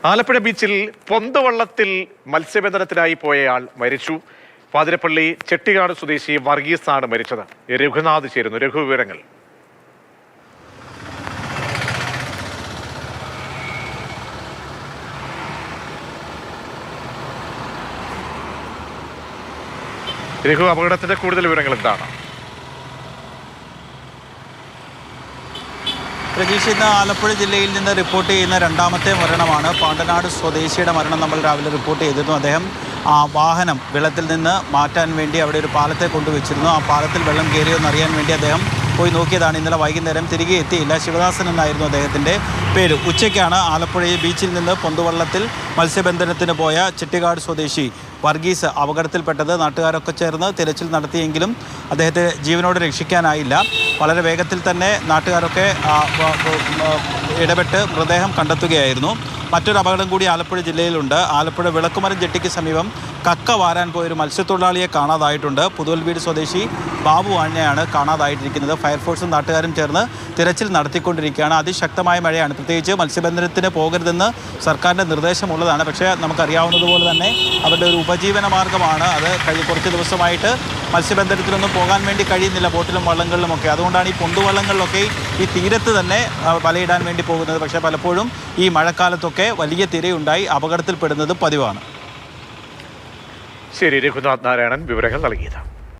ആലപ്പുഴ ബീച്ചിൽ പൊന്തവള്ളത്തിൽ മത്സ്യബന്ധനത്തിനായി പോയയാൾ മരിച്ചു. പാതിരപ്പള്ളി ചെട്ടികാട് സ്വദേശി വർഗീസാണ് മരിച്ചത്. രഘുനാഥ് ചേരുന്നു. രഘു, വിവരങ്ങൾ. രഘു, അപകടത്തിന്റെ കൂടുതൽ വിവരങ്ങൾ എന്താണ്? പ്രതീക്ഷ, ഇന്ന് ആലപ്പുഴ ജില്ലയിൽ നിന്ന് റിപ്പോർട്ട് ചെയ്യുന്ന രണ്ടാമത്തെ മരണമാണ്. പാണ്ടനാട് സ്വദേശിയുടെ മരണം നമ്മൾ രാവിലെ റിപ്പോർട്ട് ചെയ്തിരുന്നു. അദ്ദേഹം വാഹനം വെള്ളത്തിൽ നിന്ന് മാറ്റാൻ വേണ്ടി അവിടെ ഒരു പാലത്തെ കൊണ്ടുവച്ചിരുന്നു. ആ പാലത്തിൽ വെള്ളം കയറിയോ എന്നറിയാൻ വേണ്ടി അദ്ദേഹം പോയി നോക്കിയതാണ്. ഇന്നലെ വൈകുന്നേരം തിരികെ എത്തിയില്ല. ശിവദാസൻ എന്നായിരുന്നു അദ്ദേഹത്തിൻ്റെ പേര്. ഉച്ചയ്ക്കാണ് ആലപ്പുഴ ബീച്ചിൽ നിന്ന് പൊന്തുവള്ളത്തിൽ മത്സ്യബന്ധനത്തിന് പോയ ചെട്ടികാട് സ്വദേശി വർഗീസ് അപകടത്തിൽപ്പെട്ടത്. നാട്ടുകാരൊക്കെ ചേർന്ന് തിരച്ചിൽ നടത്തിയെങ്കിലും അദ്ദേഹത്തെ ജീവനോടെ രക്ഷിക്കാനായില്ല. വളരെ വേഗത്തിൽ തന്നെ നാട്ടുകാരൊക്കെ ഇടപെട്ട് മൃതദേഹം കണ്ടെത്തുകയായിരുന്നു. മറ്റൊരു അപകടം കൂടി ആലപ്പുഴ ജില്ലയിലുണ്ട്. ആലപ്പുഴ വിളക്കുമരം ജെട്ടിക്ക് സമീപം കക്ക വാരാൻ പോയൊരു മത്സ്യത്തൊഴിലാളിയെ കാണാതായിട്ടുണ്ട്. പുതുവൽവീട് സ്വദേശി ബാബു ആഞ്ഞയാണ് കാണാതായിട്ടിരിക്കുന്നത്. ഫയർഫോഴ്സും നാട്ടുകാരും ചേർന്ന് തിരച്ചിൽ നടത്തിക്കൊണ്ടിരിക്കുകയാണ്. അതിശക്തമായ മഴയാണ്. പ്രത്യേകിച്ച് മത്സ്യബന്ധനത്തിന് പോകരുതെന്ന് സർക്കാരിൻ്റെ നിർദ്ദേശമുള്ളതാണ്. പക്ഷേ നമുക്കറിയാവുന്നതുപോലെ തന്നെ അവരുടെ ഒരു ഉപജീവന മാർഗ്ഗമാണ് അത്. കുറച്ച് ദിവസമായിട്ട് മത്സ്യബന്ധനത്തിനൊന്നും പോകാൻ വേണ്ടി കഴിയുന്നില്ല, ബോട്ടിലും വള്ളങ്ങളിലുമൊക്കെ. അതുകൊണ്ടാണ് ഈ പൊന്തുവള്ളങ്ങളിലൊക്കെ ഈ തീരത്ത് തന്നെ വലയിടാൻ വേണ്ടി പോകുന്നത്. പക്ഷേ പലപ്പോഴും ഈ മഴക്കാലത്തൊക്കെ വലിയ തിരയുണ്ടായി അപകടത്തിൽപ്പെടുന്നത് പതിവാണ്. ശരി, രഘുനാഥ് നാരായണൻ വിവരങ്ങൾ നൽകിയത്.